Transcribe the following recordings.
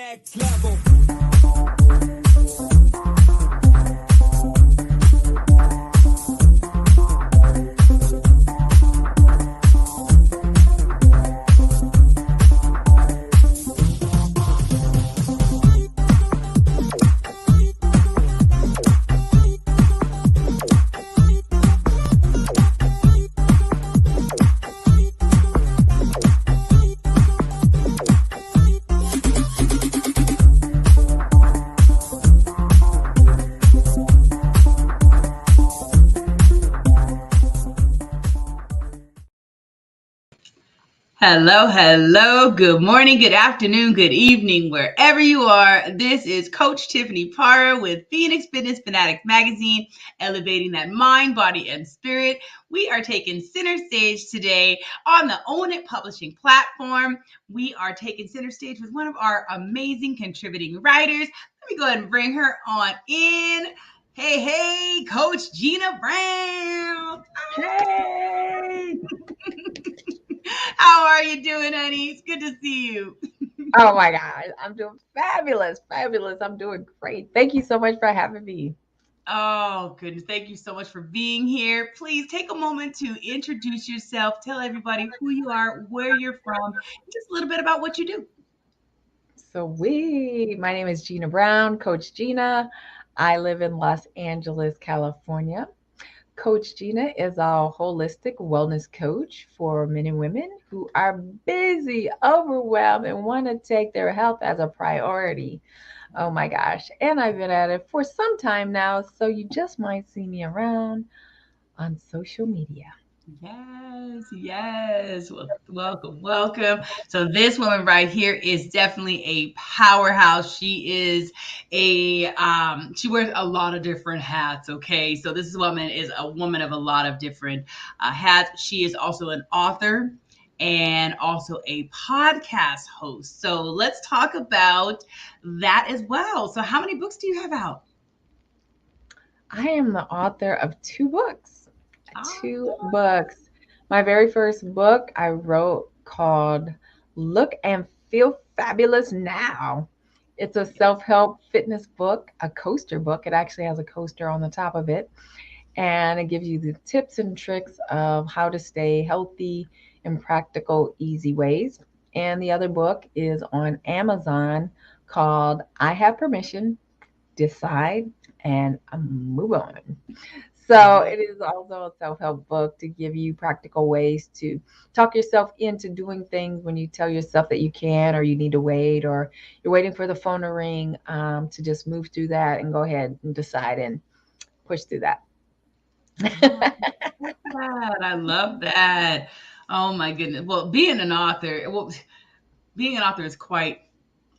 next level. Hello, hello. Good morning, good afternoon, good evening, wherever you are. This is Coach Tiffany Parra with Phoenix Fitness Fanatics Magazine, elevating that mind, body, and spirit. We are taking center stage today on the Own It Publishing platform. We are taking center stage with one of our amazing contributing writers. Let me go ahead and bring her on in. Hey, Coach Jeanna Brown. Hey! How are you doing, honey? It's good to see you. Oh my God, I'm doing fabulous. I'm doing great. Thank you so much for having me. Oh, goodness. Thank you so much for being here. Please take a moment to introduce yourself. Tell everybody who you are, where you're from, and just a little bit about what you do. My name is Jeanna Brown, Coach Jeanna. I live in Los Angeles, California. Coach Jeanna is a holistic wellness coach for men and women who are busy, overwhelmed, and want to take their health as a priority. Oh my gosh. And I've been at it for some time now, so you just might see me around on social media. Yes. Well, welcome. So this woman right here is definitely a powerhouse. She wears a lot of different hats. Okay, so this woman is a woman of a lot of different hats. She is also an author and also a podcast host. So let's talk about that as well. So how many books do you have out? I am the author of two books. Two Oh. books. My very first book I wrote called Look and Feel Fabulous Now. It's a self help fitness book, a coaster book. It actually has a coaster on the top of it. And it gives you the tips and tricks of how to stay healthy in practical, easy ways. And the other book is on Amazon called I Have Permission, Decide, and Move On. So it is also a self-help book to give you practical ways to talk yourself into doing things when you tell yourself that you can or you need to wait or you're waiting for the phone to ring, to just move through that and go ahead and decide and push through that. Oh, I love that. Oh my goodness. Being an author is quite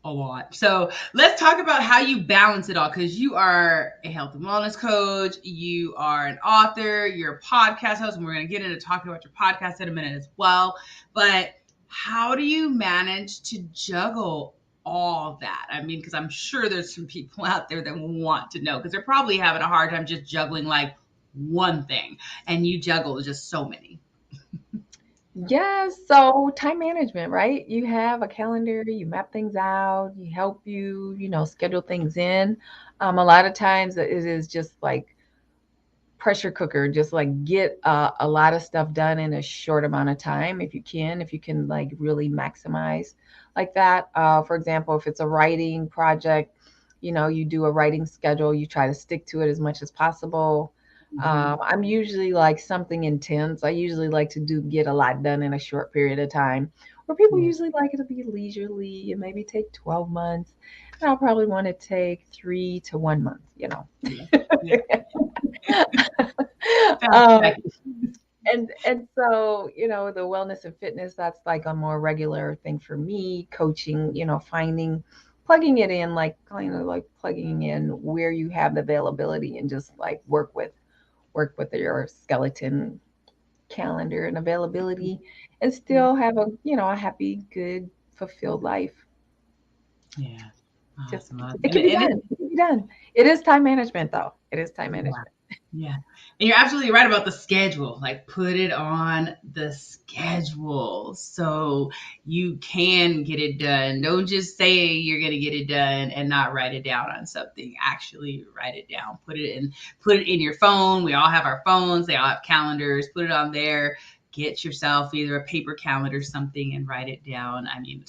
a lot. So let's talk about how you balance it all because you are a health and wellness coach, you are an author, you're a podcast host, and we're going to get into talking about your podcast in a minute as well. But how do you manage to juggle all that? I mean, because I'm sure there's some people out there that want to know because they're probably having a hard time just juggling like one thing, and you juggle just so many. Yes, so time management, right? You have a calendar, you map things out, you help schedule things in. A lot of times it is just like pressure cooker, just like get a lot of stuff done in a short amount of time if you can like really maximize like that. For example, if it's a writing project, you do a writing schedule, you try to stick to it as much as possible. I'm usually like something intense. I usually like to do get a lot done in a short period of time, where people Yeah. usually like it to be leisurely and maybe take 12 months. And I'll probably want to take 3 to 1 month. Yeah. Yeah. um, Okay. and so the wellness and fitness, that's like a more regular thing for me. Coaching, finding, plugging it in, like kind of like plugging in where you have the availability and just like work with your skeleton calendar and availability and still have a happy, good, fulfilled life. Yeah. Just Awesome. it can be done. It can be done. It is time management though. It is time Yeah. management. Yeah. And you're absolutely right about the schedule. Like, put it on the schedule so you can get it done. Don't just say you're going to get it done and not write it down on something. Actually write it down. Put it in your phone. We all have our phones. They all have calendars. Put it on there. Get yourself either a paper calendar or something and write it down. I mean,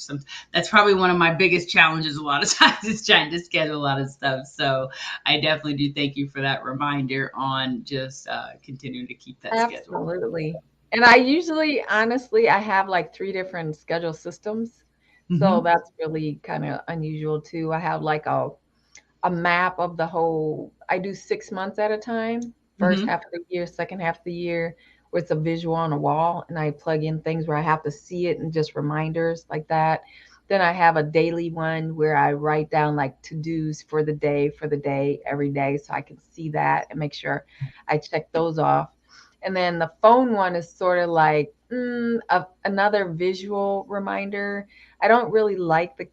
that's probably one of my biggest challenges a lot of times is trying to schedule a lot of stuff. So I definitely do thank you for that reminder on just continuing to keep that schedule. Absolutely. And I usually, honestly, I have like 3 different schedule systems. So Mm-hmm. that's really kind of unusual too. I have like a map of the whole, I do 6 months at a time. First Mm-hmm. half of the year, second half of the year, where it's a visual on a wall, and I plug in things where I have to see it and just reminders like that. Then I have a daily one where I write down like to-dos for the day, every day, so I can see that and make sure I check those off. And then the phone one is sort of like another visual reminder. I don't really like the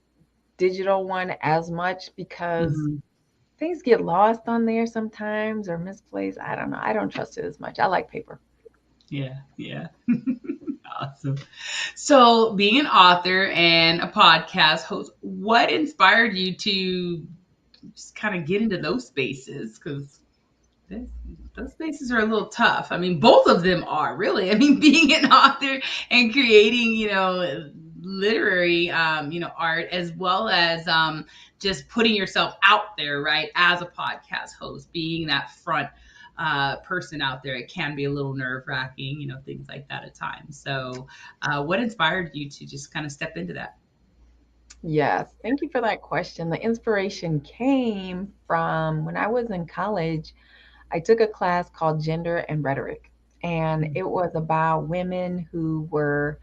digital one as much because Mm-hmm. things get lost on there sometimes or misplaced. I don't know. I don't trust it as much. I like paper. Yeah, yeah. Awesome. So, being an author and a podcast host, what inspired you to just kind of get into those spaces? Because those spaces are a little tough. I mean, both of them are really. I mean, being an author and creating, literary, art, as well as just putting yourself out there, right, as a podcast host, being that front person out there, it can be a little nerve wracking, things like that at times. So, what inspired you to just kind of step into that? Yes. Thank you for that question. The inspiration came from when I was in college. I took a class called Gender and Rhetoric, and it was about women who were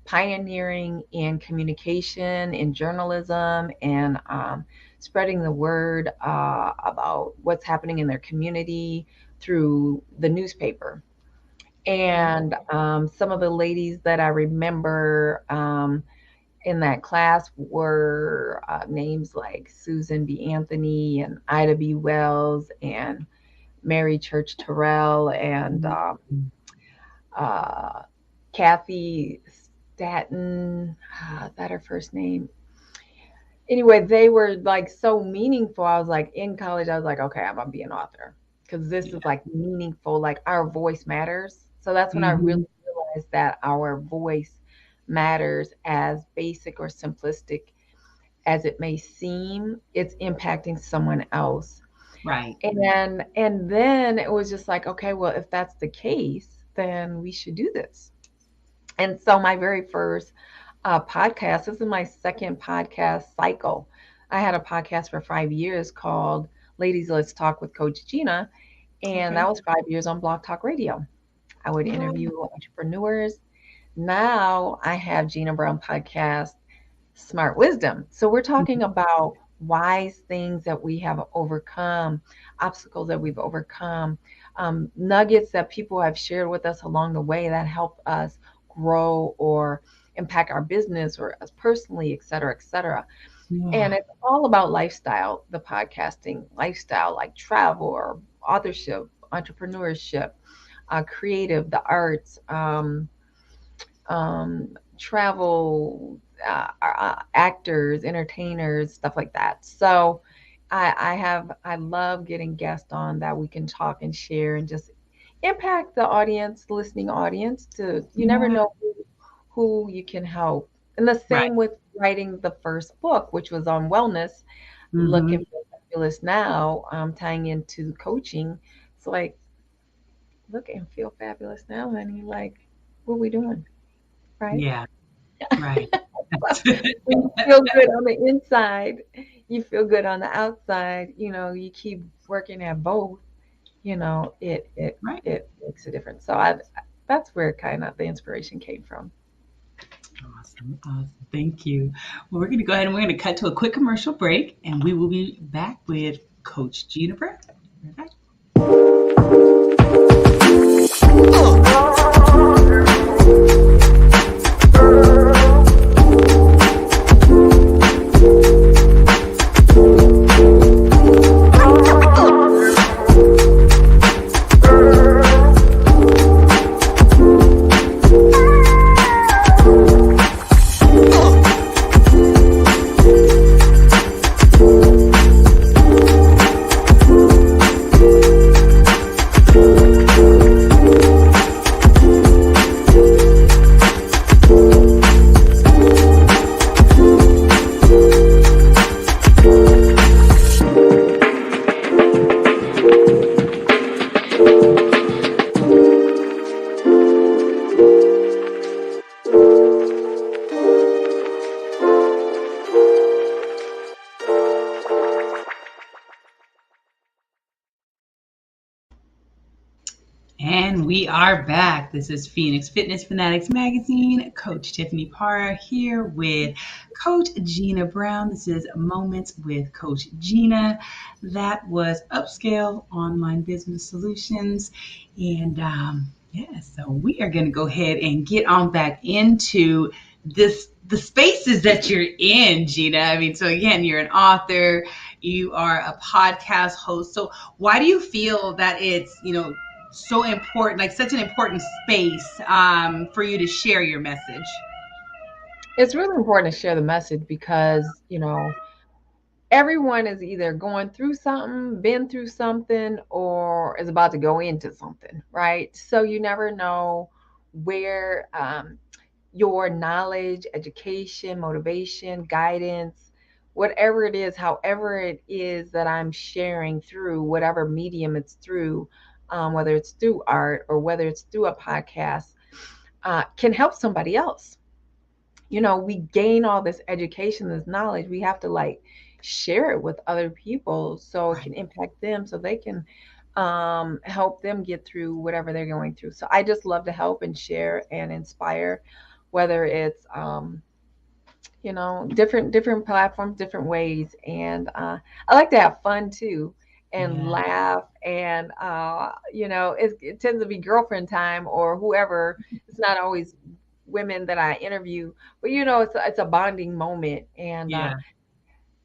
pioneering in communication, in journalism, and spreading the word about what's happening in their community through the newspaper. And some of the ladies that I remember in that class were names like Susan B. Anthony and Ida B. Wells and Mary Church Terrell and uh, Kathy Staten. Is that her first name? Anyway, they were like so meaningful. I was like in college, I was like, okay, I'm gonna be an author because this is Yeah. like meaningful, like our voice matters. So that's when I really Mm-hmm. realized that our voice matters, as basic or simplistic as it may seem, it's impacting someone else. Right. And then it was just like, okay, well, if that's the case, then we should do this. And so my very first podcast, this is my second podcast cycle. I had a podcast for 5 years called Ladies Let's Talk with Coach Jeanna, and Okay. that was 5 years on Blog Talk Radio. I would Wow. interview entrepreneurs. Now I have Jeanna Brown podcast, Smart Wisdom. So we're talking about wise things that we have overcome, obstacles that we've overcome, nuggets that people have shared with us along the way that help us grow or impact our business or us personally, et cetera, et cetera. And Yeah. it's all about lifestyle, the podcasting lifestyle, like travel or authorship, entrepreneurship, creative, the arts, travel, actors, entertainers, stuff like that. So I love getting guests on that we can talk and share and just impact the audience, listening audience. To you never Yeah. know who you can help. And the Right. same with writing the first book, which was on wellness, Look Mm-hmm. and Feel Fabulous Now, tying into coaching. It's like, look and feel fabulous now, honey. Like, what are we doing? Right? Yeah. Right. When you feel good on the inside, you feel good on the outside. You keep working at both. Right. It makes a difference. So that's where kind of the inspiration came from. Awesome. Awesome. Thank you. Well, we're going to go ahead and we're going to cut to a quick commercial break, and we will be back with Coach Jeanna Brown. Okay. we are back. This is Phoenix Fitness Fanatics Magazine. Coach Tiffany Parra here with Coach Jeanna Brown. This is Moments with Coach Jeanna. That was Upscale Online Business Solutions. And so we are going to go ahead and get on back into the spaces that you're in, Jeanna. I mean, so again, you're an author, you are a podcast host. So why do you feel that it's, so important, like such an important space for you to share your message? It's really important to share the message because, everyone is either going through something, been through something, or is about to go into something, right? So you never know where your knowledge, education, motivation, guidance, whatever it is, however it is that I'm sharing through whatever medium it's through, whether it's through art or whether it's through a podcast, can help somebody else. We gain all this education, this knowledge. We have to like share it with other people so it Right. can impact them, so they can help them get through whatever they're going through. So I just love to help and share and inspire, whether it's different platforms, different ways. And I like to have fun too and Yeah. laugh. And it tends to be girlfriend time or whoever. It's not always women that I interview, but it's a bonding moment. Yeah.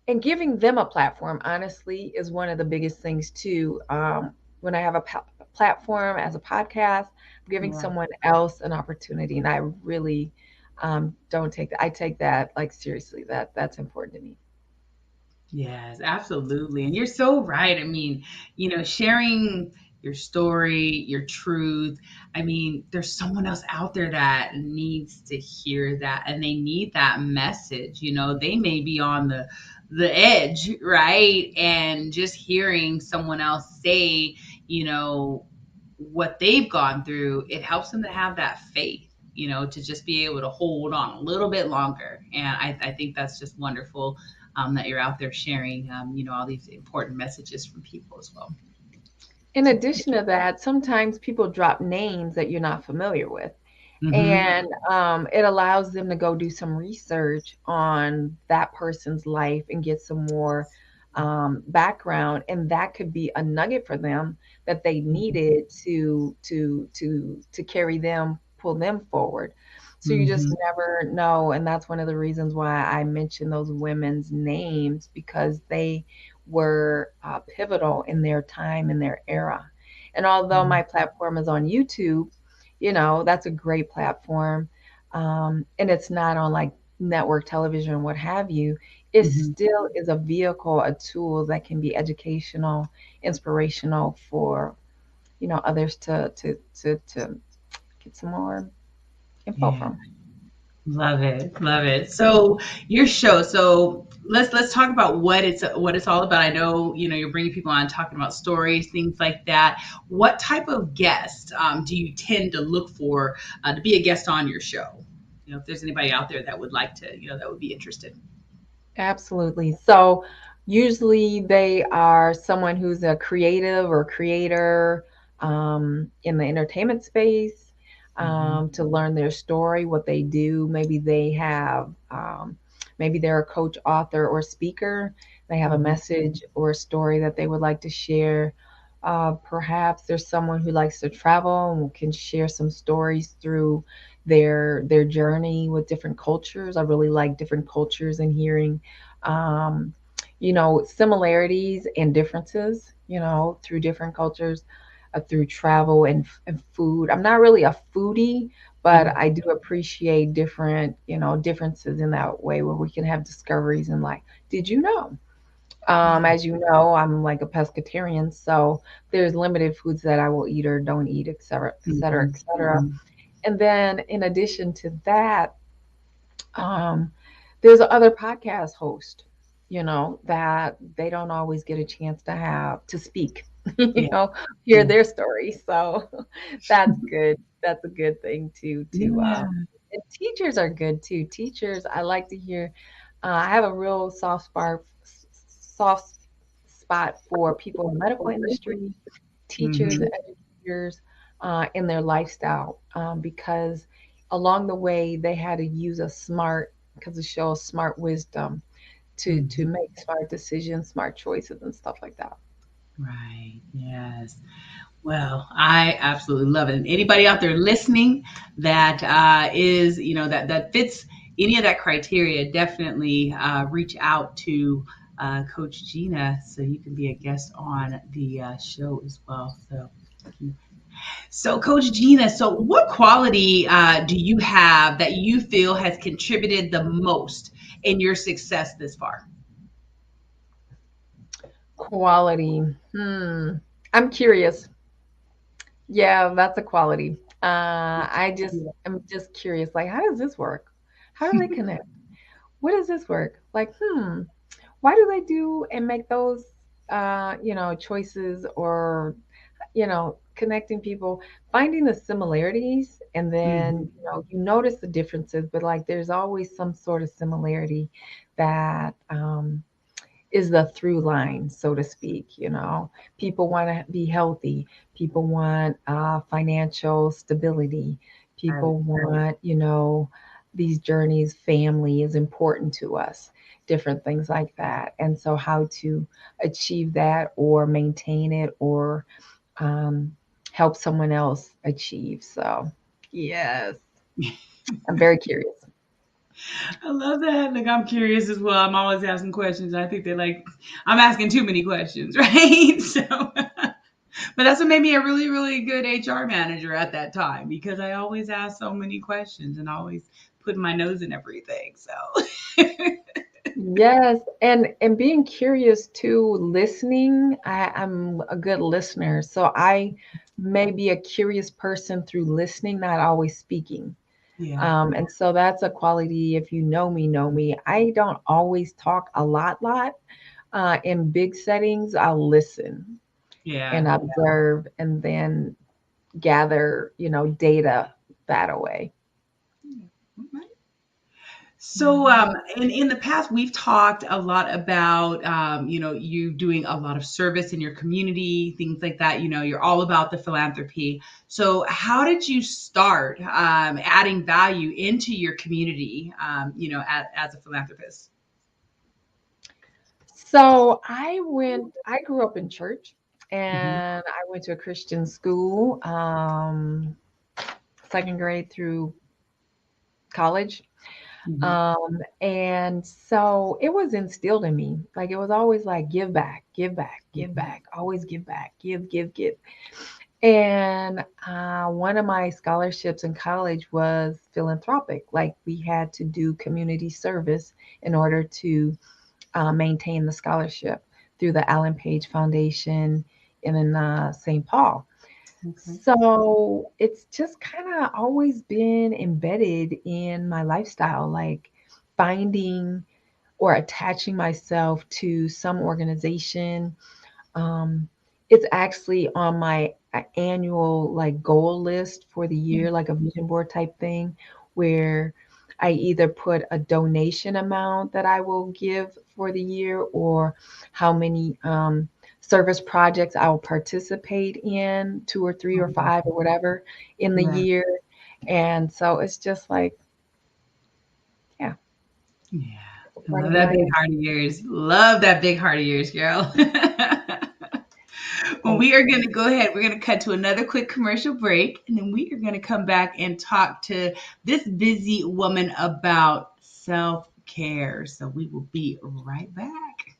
And giving them a platform, honestly, is one of the biggest things too. When I have a platform as a podcast, I'm giving Yeah. someone else an opportunity, and I really don't take that. I take that like seriously. That's important to me. Yes, absolutely. And you're so right. I mean, sharing your story, your truth. I mean, there's someone else out there that needs to hear that and they need that message. They may be on the edge, right? And just hearing someone else say, you know, what they've gone through, it helps them to have that faith, to just be able to hold on a little bit longer. And I think that's just wonderful, that you're out there sharing, all these important messages from people as well. In addition to that, sometimes people drop names that you're not familiar with. Mm-hmm. And it allows them to go do some research on that person's life and get some more background, and that could be a nugget for them that they needed to carry them, pull them forward. So you just Mm-hmm. never know, and that's one of the reasons why I mention those women's names, because they were pivotal in their time, in their era. And although my platform is on YouTube, that's a great platform. And it's not on like network television, what have you. It Mm-hmm. still is a vehicle, a tool that can be educational, inspirational for, others to get some more info Yeah. from. Love it, love it. So your show. So let's talk about what it's all about. I know you're bringing people on talking about stories, things like that. What type of guest do you tend to look for to be a guest on your show? If there's anybody out there that would like to, that would be interested. Absolutely. So usually they are someone who's a creative or creator in the entertainment space, Mm-hmm. to learn their story, what they do. Maybe they're a coach, author, or speaker. They have a Mm-hmm. message or a story that they would like to share. Perhaps there's someone who likes to travel and can share some stories through their journey with different cultures. I really like different cultures and hearing um, similarities and differences, through different cultures, through travel and food. I'm not really a foodie, but I do appreciate different, differences in that way where we can have discoveries and like, did you know? Yeah. As you know, I'm like a pescatarian, so there's limited foods that I will eat or don't eat, et cetera, et cetera, Mm-hmm. et cetera. And then in addition to that, um, there's other podcast hosts, that they don't always get a chance to have to speak, Yeah. hear their story. So that's good. That's a good thing too. Yeah. And teachers are good too. Teachers, I like to hear. I have a real soft spot for people in the medical industry, teachers, Mm-hmm. educators. in their lifestyle, because along the way they had to use a smart, because it shows smart wisdom to Mhm. make smart decisions, smart choices, and stuff like that. Right. Yes. Well, I absolutely love it. And anybody out there listening that is, that fits any of that criteria, definitely reach out to Coach Gina so you can be a guest on the show as well. So Coach Gina, so what quality do you have that you feel has contributed the most in your success this far? Quality. I'm curious. Yeah, that's a quality. I'm just curious. Like, how does this work? How do they connect? What does this work? Like, why do they do and make those, choices, or, connecting people, finding the similarities, and then, Mhm. you notice the differences, but like, there's always some sort of similarity that, is the through line, so to speak. People want to be healthy. People want financial stability. Right. People want, these journeys, family is important to us, different things like that. And so, how to achieve that or maintain it, or um, help someone else achieve. So, yes, I'm very curious. I love that. Like I'm curious as well. I'm always asking questions. I think they're like I'm asking too many questions, right? But that's what made me a really, really good HR manager at that time because I always asked so many questions and always putting my nose in everything. So Yes, and being curious too, listening. I'm a good listener, so I may be a curious person through listening, not always speaking. yeah, And so that's a quality. If you know me. I don't always talk a lot. In big settings, I'll listen and yeah. observe, and then gather, data that away. So, in the past, we've talked a lot about, you doing a lot of service in your community, things like that. You're all about the philanthropy. So, how did you start adding value into your community, as a philanthropist? So I grew up in church, Hmm. and I went to a Christian school, second grade through college. Hmm. And so it was instilled in me. Like, it was always like, give back, give back, give Hmm. back, always give back, give. And one of my scholarships in college was philanthropic. Like, we had to do community service in order to maintain the scholarship through the Allen Page Foundation in St. Paul. Okay. So it's just kind of always been embedded in my lifestyle, like finding or attaching myself to some organization. Um, it's actually on my annual like goal list for the Yeah. year, like a vision board type thing, where I either put a donation amount that I will give for the year, or how many service projects I will participate in, two or three or Mhm. five or whatever in the Yeah. year. And so it's just like, yeah, Yeah. I part love of that my big heart of yours. Love that big heart of yours, girl. Well, thank we are you. going to go ahead. We're going to cut to another quick commercial break, and then we are going to come back and talk to this busy woman about self care. So we will be right back.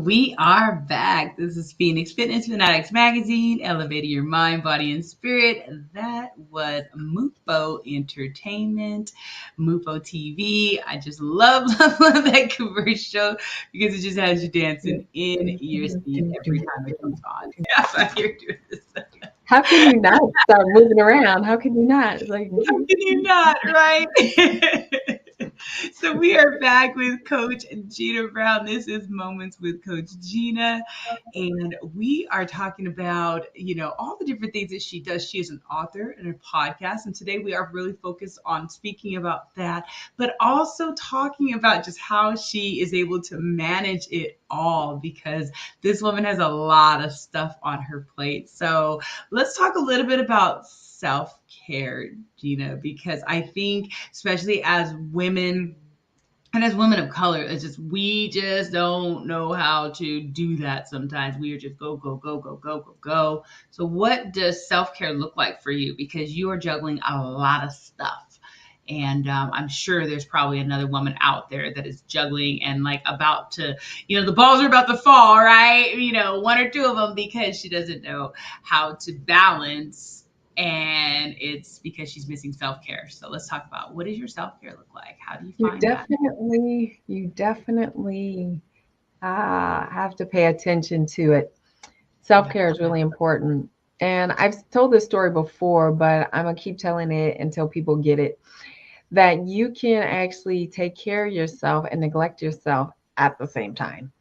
we are back. This is Phoenix Fitness Fanatics Magazine, elevating your mind, body, and spirit. That was Mufo Entertainment, Mufo TV. I just love, love, love that commercial because it just has you dancing in your seat every time it comes on. Yes, I'm here doing this. How can you not start moving around? How can you not? It's like, How can you not, right? So we are back with Coach Jeanna Brown. This is Moments with Coach Jeanna, and we are talking about, all the different things that she does. She is an author and a podcast, and today we are really focused on speaking about that, but also talking about just how she is able to manage it all because this woman has a lot of stuff on her plate. So let's talk a little bit about self-care, Jeanna, because I think, especially as women, and as women of color, it's just we just don't know how to do that sometimes. We are just go, go, go, go, go, go, go. So what does self-care look like for you? Because you are juggling a lot of stuff. And I'm sure there's probably another woman out there that is juggling and like about to, the balls are about to fall, right? One or two of them because she doesn't know how to balance, and it's because she's missing self-care. So let's talk about, what does your self-care look like? How do you you find that? definitely have to pay attention to it. Self-care is really important. And I've told this story before, but I'm going to keep telling it until people get it. That you can actually take care of yourself and neglect yourself at the same time.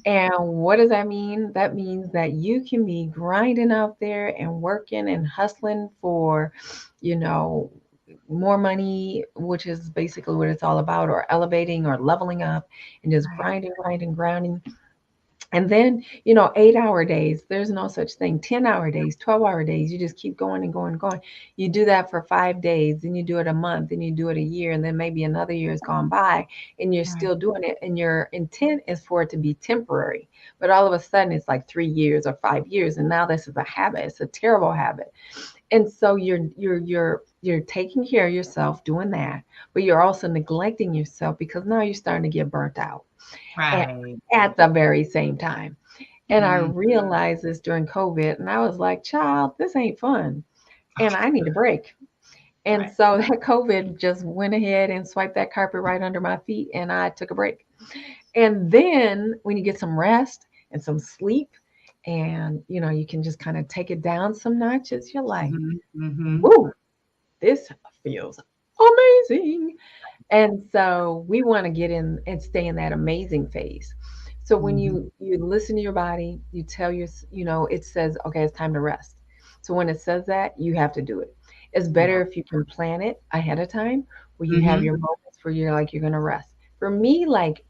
And what does that mean? That means that you can be grinding out there and working and hustling for, you know, more money, which is basically what it's all about, or elevating or leveling up and just Right. grinding, grinding, grinding. And then, 8-hour days, there's no such thing. 10-hour days, 12-hour days, you just keep going and going and going. You do that for 5 days, then you do it a month, then you do it a year, and then maybe another year has gone by and you're Right. still doing it. And your intent is for it to be temporary. But all of a sudden it's like 3 years or 5 years. And now this is a habit. It's a terrible habit. And so you're taking care of yourself doing that, but you're also neglecting yourself because now you're starting to get burnt out at, Right. at the very same time. And I Mm. realized this during COVID, and I was like, child, this ain't fun. And I need a break. And Right. so that COVID just went ahead and swiped that carpet right under my feet, and I took a break. And then when you get some rest and some sleep, and you can just kind of take it down some notches, you're like, Mhm. Mhm. woo, this feels amazing. And so we want to get in and stay in that amazing phase. So when Mhm. you listen to your body, you tell it says, okay, it's time to rest. So when it says that, you have to do it. It's Yeah. better if you can plan it ahead of time where you have Mhm. your moments where you're like you're gonna rest. For me, like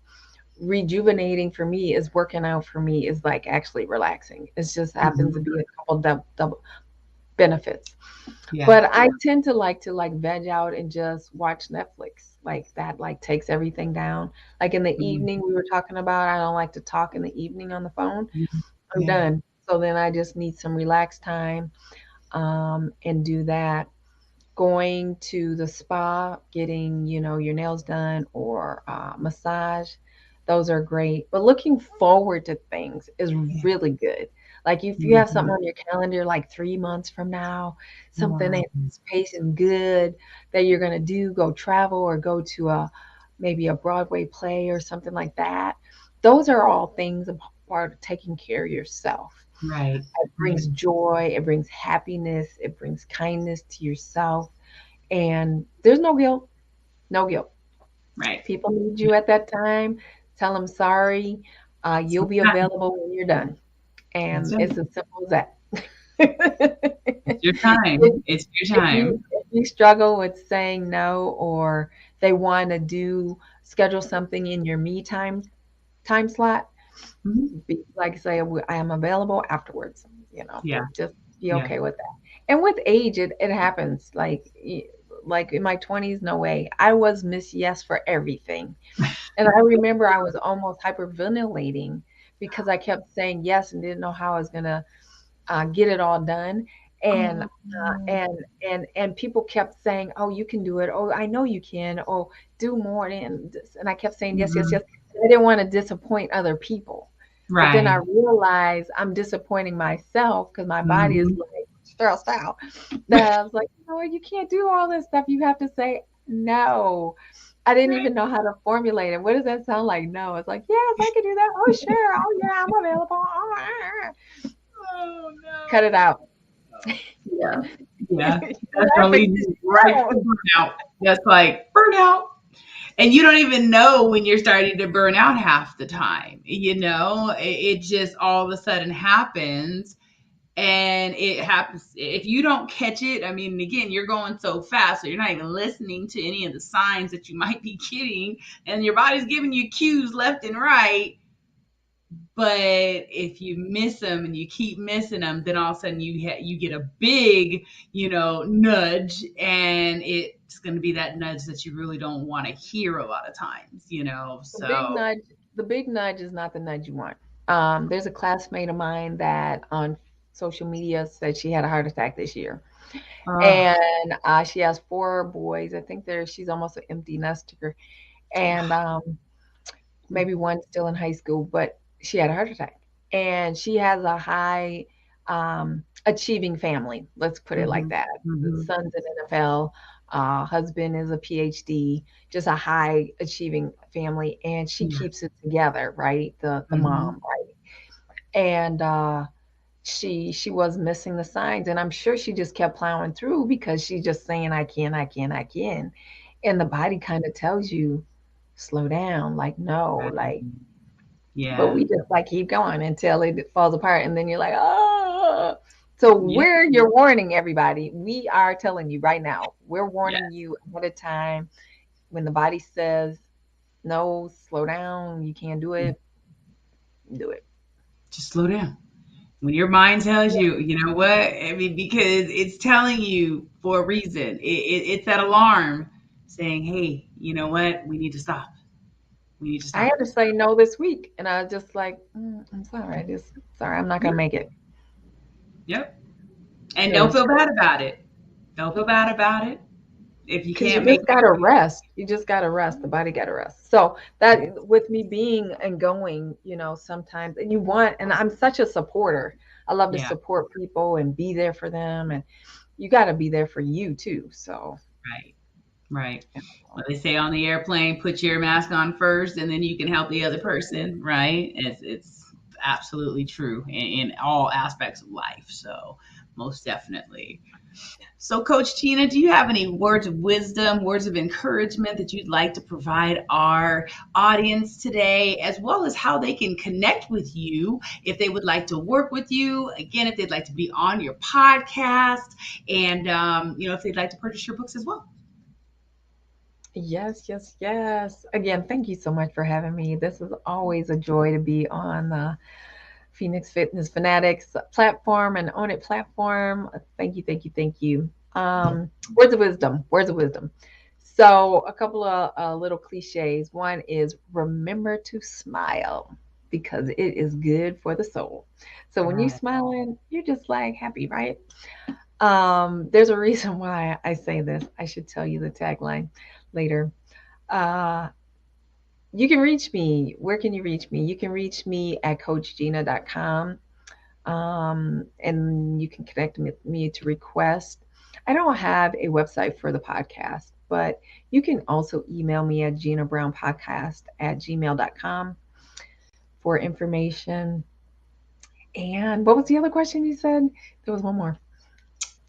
rejuvenating for me is working out for me is like actually relaxing. It just happens to Mhm. be a couple double benefits. Yeah. But I tend to like veg out and just watch Netflix. Like that like takes everything down. Like in the Mhm. evening we were talking about, I don't like to talk in the evening on the phone. Mhm. I'm Yeah. done. So then I just need some relaxed time and do that. Going to the spa, getting, your nails done or massage, those are great. But looking forward to things is Yeah. really good. Like if you have Mhm. something on your calendar like 3 months from now, something Wow. anticipation good that you're gonna do, go travel or go to maybe a Broadway play or something like that. Those are all things a part of taking care of yourself. Right. It Right. brings joy, it brings happiness, it brings kindness to yourself. And there's no guilt, no guilt. Right. People need you at that time. Tell them sorry. You'll be Sometimes available when you're done. that's And right. it's as simple as that. It's your time. It's your if you time. if you struggle with saying no or they want to do schedule something in your me time slot, Mhm. like say I am available afterwards. Yeah. Just be Yeah. okay with that. And with age, it happens. Like in my 20s, no way. I was Miss Yes for everything, and I remember I was almost hyperventilating because I kept saying yes and didn't know how I was gonna get it all done. And Oh. and people kept saying, "Oh, you can do it. Oh, I know you can. Oh, do more." And I kept saying yes, yes, Mhm. yes. I didn't want to disappoint other people. But then I Right. realized I'm disappointing myself because my body is Mhm. like stressed out. That I was like, no, you can't do all this stuff. You have to say no. I didn't Right. even know how to formulate it. What does that sound like? No. It's like, yes, I can do that. Oh, sure. Oh, yeah, I'm available. Oh, Oh cut it no. out. Yeah. Yeah. You're That's gonna laughing. lead you right to burnout. That's like burnout. And you don't even know when you're starting to burn out half the time. It just all of a sudden happens. And it happens if you don't catch it. I mean, again, you're going so fast, so you're not even listening to any of the signs that you might be getting, and your body's giving you cues left and right. But if you miss them and you keep missing them, then all of a sudden you get a big, nudge, and it's going to be that nudge that you really don't want to hear a lot of times. The big So, nudge, the big nudge is not the nudge you want. There's a classmate of mine that on social media said she had a heart attack this year. oh, And she has four boys. I think she's almost an empty nester. And maybe one still in high school, but she had a heart attack. And she has a high achieving family. Let's put it like hmm that. The hmm son's an NFL, husband is a PhD, just a high achieving family, and she yeah, keeps it together, right? The hmm mom, right? And she was missing the signs, and I'm sure she just kept plowing through because she's just saying, I can, I can, I can. And the body kind of tells you, slow down, like no, like, but yeah, we just like keep going until it falls apart, and then you're like, oh. So yeah, you're warning everybody. We are telling you right now. We're yeah. warning you ahead of time. When the body says no, slow down, you can't do it, do it. Just slow down. When your mind tells you, you know what? I mean, because it's telling you for a reason. It's that alarm saying, hey, you know what? We need to stop. We need to I stop. had to say no this week, and I was just like, I'm sorry, just sorry, I'm not gonna Yep. make it. Yep. And don't Because feel bad about it. Don't feel bad about it. If you you can't make just it. gotta rest. You just gotta rest. The body gotta rest. So that with me being and going, sometimes, and and I'm such a supporter. I love to Yeah. support people and be there for them, and you got to be there for you too. So, Right. Right. Well, they say on the airplane, put your mask on first, and then you can help the other person. Right. It's absolutely true in all aspects of life. So most definitely. So, Coach Tina, do you have any words of wisdom, words of encouragement that you'd like to provide our audience today, as well as how they can connect with you if they would like to work with you? Again, if they'd like to be on your podcast, and if they'd like to purchase your books as well. yes, yes, yes. Again, thank you so much for having me. This is always a joy to be on the Phoenix Fitness Fanatics platform and Own It platform. Thank you, thank you, thank you. Words of wisdom, words of wisdom. So, a couple of little cliches. One is remember to smile because it is good for the soul. So, when you're Right. smiling, you're just like happy, right? There's a reason why I say this. I should tell you the tagline later. Uh, you can reach me. Where can you reach me? You can reach me at coachjeanna.com, and you can connect with me to request. I don't have a website for the podcast, but you can also email me at jeannabrownpodcast@gmail.com for information. And what was the other question you said? There was one more.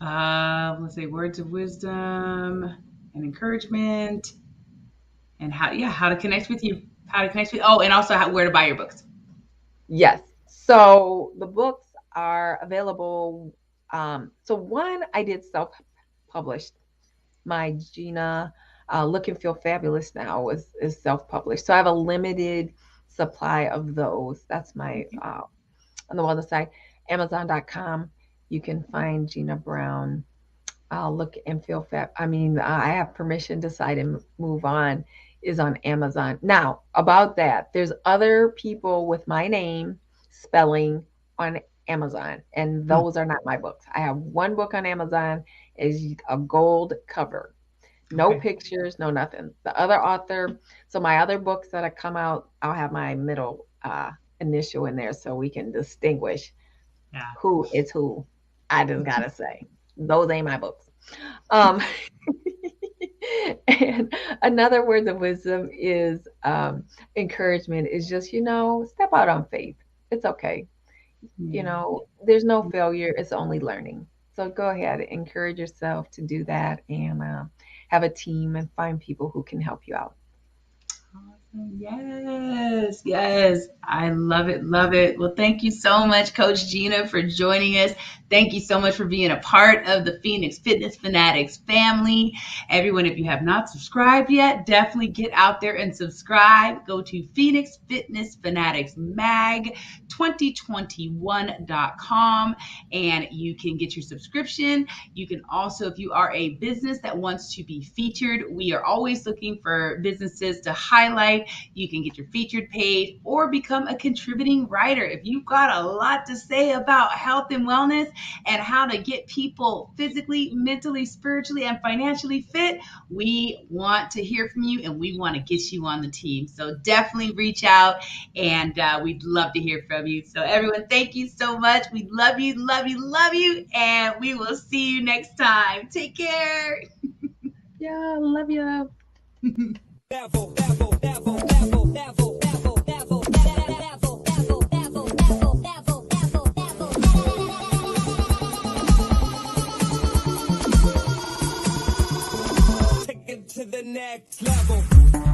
Let's say words of wisdom and encouragement, and how to connect with you, how to connect with. Oh, and also where to buy your books. Yes. So the books are available. So one I did self-published. My Gina Look and Feel Fabulous Now is self-published. So I have a limited supply of those. That's my on the wellness side. Amazon.com. You can find Jeanna Brown Look and Feel Fab. I mean, I have permission to decide and move on is on Amazon. Now, about that, there's other people with my name spelling on Amazon, and Hmm. those are not my books. I have one book on Amazon is a gold cover. No Okay. pictures, no nothing. The other author, so my other books that have come out, I'll have my middle initial in there so we can distinguish Yeah. who is who. I just gotta say, those ain't my books. Um, and another word of wisdom is encouragement is just, step out on faith. It's okay. There's no failure, it's only learning. So go ahead, encourage yourself to do that and have a team and find people who can help you out. Awesome. Yes, yes. I love it. Love it. Well, thank you so much, Coach Jeanna, for joining us. Thank you so much for being a part of the Phoenix Fitness Fanatics family. Everyone, if you have not subscribed yet, definitely get out there and subscribe. Go to Phoenix Fitness Fanatics Mag 2021.com and you can get your subscription. You can also, if you are a business that wants to be featured, we are always looking for businesses to highlight. You can get your featured page or become a contributing writer. If you've got a lot to say about health and wellness and how to get people physically, mentally, spiritually, and financially fit, we want to hear from you and we want to get you on the team. So definitely reach out and we'd love to hear from you. So everyone, thank you so much. We love you, love you, love you. And we will see you next time. Take care. Yeah, love you. Take it to the next level.